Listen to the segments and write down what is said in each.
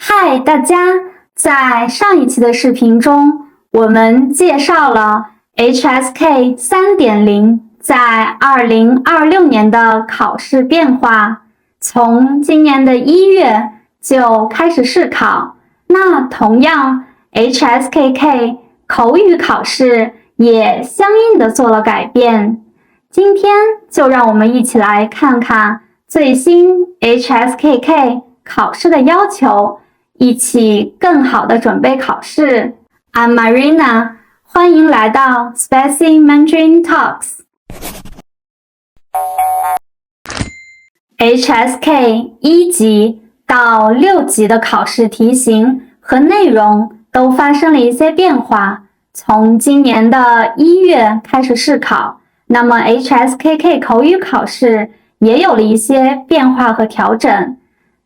嗨，大家！在上一期的视频中，我们介绍了 HSK 3.0在2026年的考试变化。从今年的1月就开始试考，那同样 HSKK 口语考试也相应的做了改变。今天就让我们一起来看看最新 HSKK 考试的要求，一起更好的准备考试。I'm Marina， 欢迎来到 Spicy Mandarin Talks。HSK 1级到6级的考试题型和内容都发生了一些变化。从今年的1月开始试考，那么 HSKK 口语考试也有了一些变化和调整。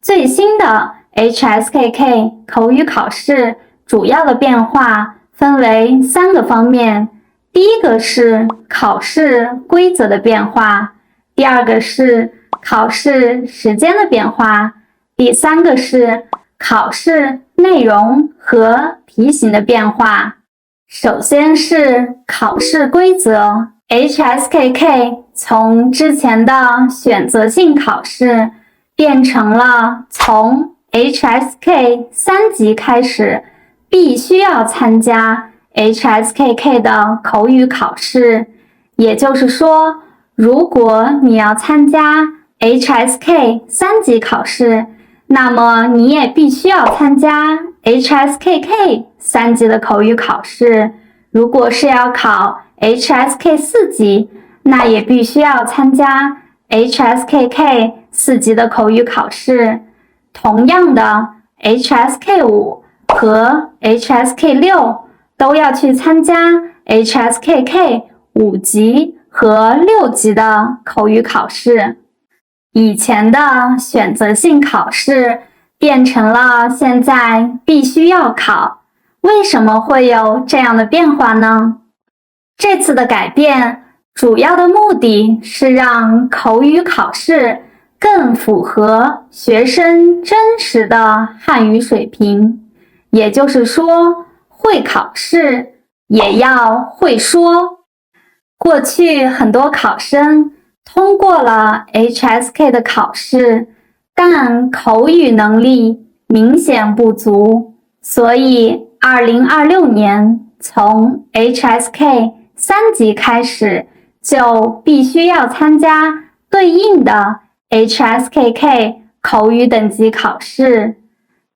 最新的 HSKK 口语考试主要的变化分为3个方面。第一个是考试规则的变化，第二个是考试时间的变化，第3个是考试内容和题型的变化。首先是考试规则， HSKK 从之前的选择性考试变成了从 HSK 3级开始必须要参加 HSKK 的口语考试。也就是说，如果你要参加 HSK 3级考试，那么你也必须要参加 HSKK 3级的口语考试。如果是要考 HSK 4级，那也必须要参加 HSKK 4级的口语考试。同样的 HSK 5和 HSK 6都要去参加 HSKK 5级和6级的口语考试。以前的选择性考试变成了现在必须要考。为什么会有这样的变化呢？这次的改变主要的目的是让口语考试更符合学生真实的汉语水平。也就是说，会考试也要会说。过去很多考生通过了 HSK 的考试，但口语能力明显不足，所以2026年从 HSK 3级开始就必须要参加对应的 HSKK 口语等级考试。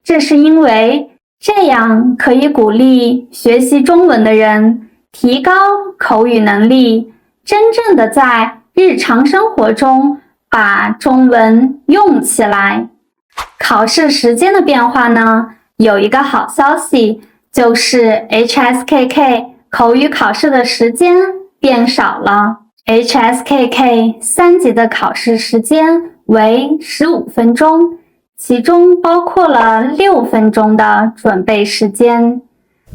这是因为这样可以鼓励学习中文的人提高口语能力，真正的在日常生活中把中文用起来。考试时间的变化呢，有一个好消息，就是 HSKK 口语考试的时间变少了。HSKK 3级的考试时间为15分钟，其中包括了6分钟的准备时间。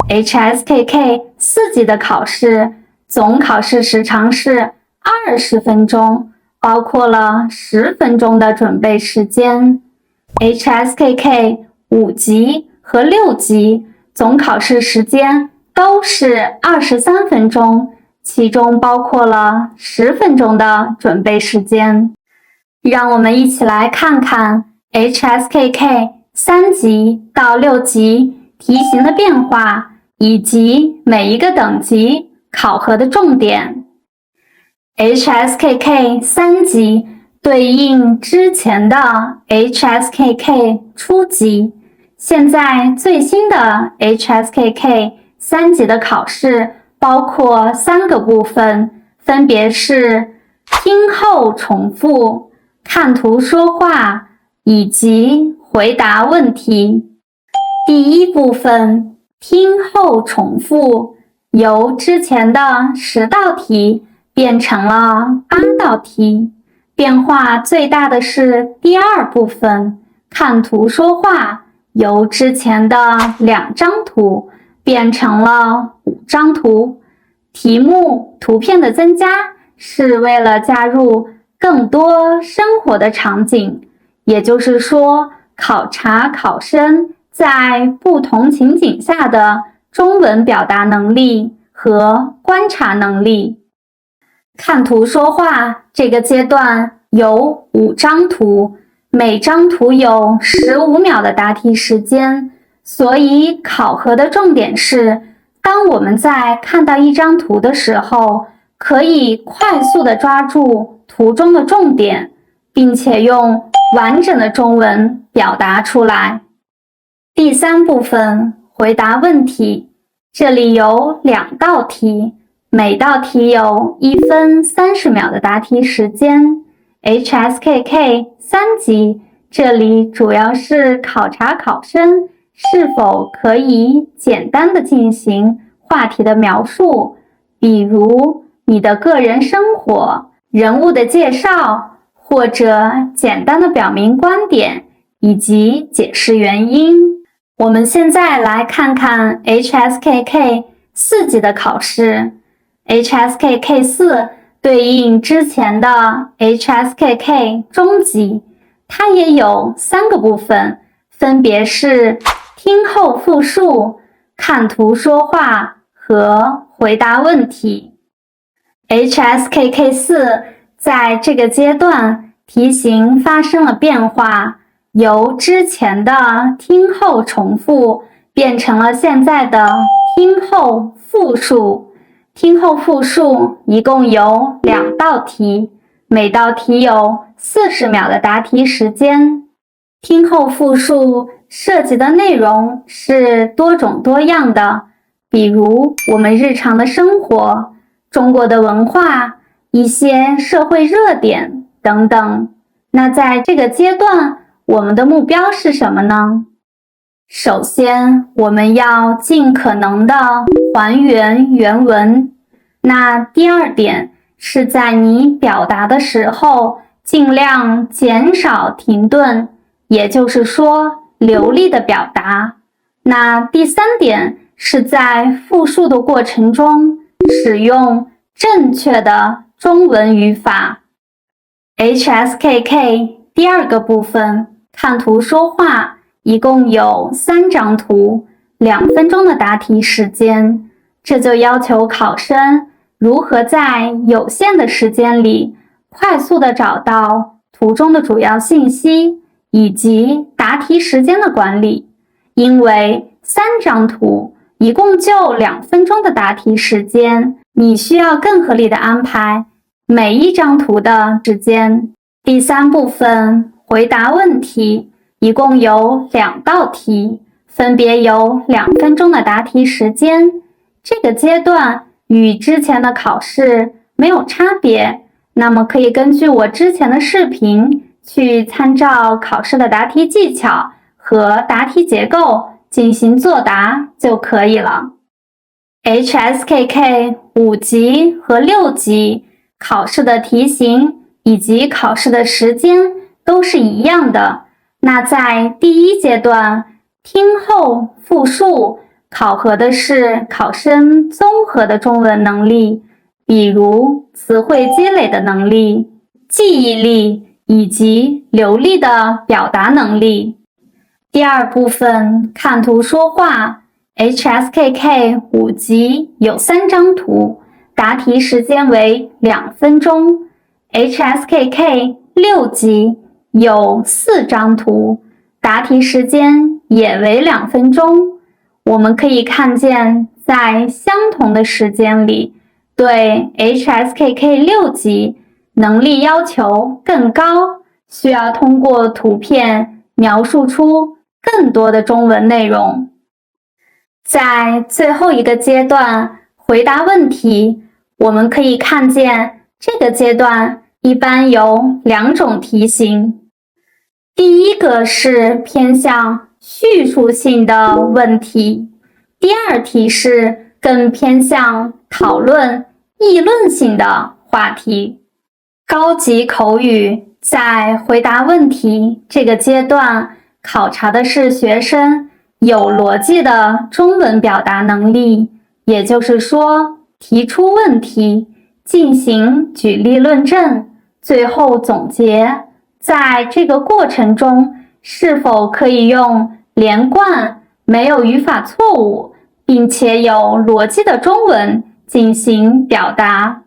HSKK 4级的考试总考试时长是20分钟，包括了10分钟的准备时间。HSKK 5级和6级总考试时间都是23分钟，其中包括了10分钟的准备时间。让我们一起来看看 HSKK 3级到6级题型的变化，以及每一个等级考核的重点。HSKK 3级对应之前的 HSKK 初级，现在最新的 HSKK 3级的考试包括3个部分，分别是听后重复、看图说话以及回答问题。第一部分听后重复，由之前的10道题变成了8道题。变化最大的是第二部分看图说话，由之前的2张图变成了5张图。题目图片的增加是为了加入更多生活的场景，也就是说，考察考生在不同情景下的中文表达能力和观察能力。看图说话这个阶段有5张图，每张图有15秒的答题时间，所以考核的重点是，当我们在看到一张图的时候，可以快速地抓住图中的重点，并且用完整的中文表达出来。第3部分，回答问题，这里有2道题，每道题有1分30秒的答题时间。HSKK 3级，这里主要是考察考生是否可以简单的进行话题的描述，比如你的个人生活、人物的介绍，或者简单的表明观点以及解释原因。我们现在来看看 HSKK 4级的考试。HSKK 4对应之前的 HSKK 中级，它也有3个部分，分别是听后复述、看图说话和回答问题。HSKK 4在这个阶段题型发生了变化，由之前的听后重复变成了现在的听后复述。听后复述一共有2道题，每道题有40秒的答题时间。听后复述涉及的内容是多种多样的，比如我们日常的生活、中国的文化、一些社会热点等等。那在这个阶段，我们的目标是什么呢？首先，我们要尽可能的还原原文。那第2点是在你表达的时候，尽量减少停顿，也就是说，流利的表达。那第3点是在复述的过程中，使用正确的中文语法。HSKK 第2个部分，看图说话，一共有3张图，2分钟的答题时间。这就要求考生如何在有限的时间里，快速地找到图中的主要信息，以及答题时间的管理。因为3张图，一共就2分钟的答题时间，你需要更合理的安排每一张图的时间。第3部分，回答问题，一共有2道题，分别有2分钟的答题时间。这个阶段与之前的考试没有差别，那么可以根据我之前的视频去参照考试的答题技巧和答题结构进行作答就可以了。HSKK 5级和6级考试的题型以及考试的时间都是一样的。那在第1阶段，听后复述考核的是考生综合的中文能力，比如词汇积累的能力、记忆力以及流利的表达能力。第2部分，看图说话， HSKK 5级有3张图，答题时间为2分钟。HSKK 6级有4张图，答题时间也为2分钟。我们可以看见，在相同的时间里，对 HSKK 6级能力要求更高，需要通过图片描述出更多的中文内容。在最后一个阶段，回答问题，我们可以看见这个阶段一般有2种题型。第1个是偏向叙述性的问题，第2题是更偏向讨论、议论性的话题。高级口语在回答问题这个阶段，考察的是学生有逻辑的中文表达能力，也就是说，提出问题，进行举例论证，最后总结，在这个过程中是否可以用连贯、没有语法错误，并且有逻辑的中文进行表达。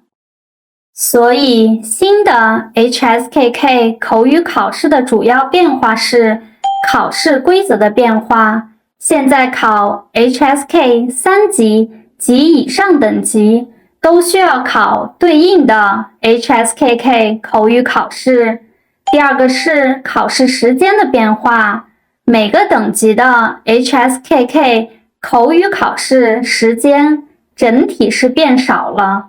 所以，新的 HSKK 口语考试的主要变化是考试规则的变化。现在考 HSK 3级及以上等级都需要考对应的 HSKK 口语考试。第二个是考试时间的变化，每个等级的 HSKK 口语考试时间整体是变少了。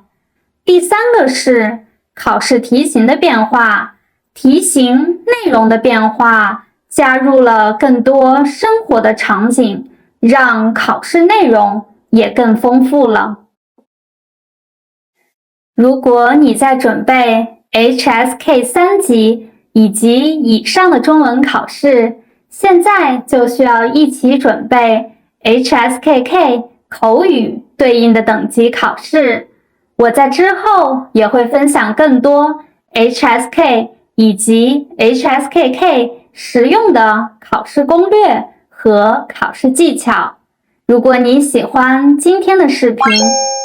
第三个是考试题型的变化，题型内容的变化，加入了更多生活的场景，让考试内容也更丰富了。如果你在准备 HSK 3级以及以上的中文考试，现在就需要一起准备 HSKK 口语对应的等级考试。我在之后也会分享更多 HSK 以及 HSKK 实用的考试攻略和考试技巧。如果你喜欢今天的视频，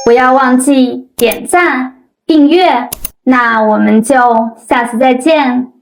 不要忘记点赞、订阅。那我们就下次再见。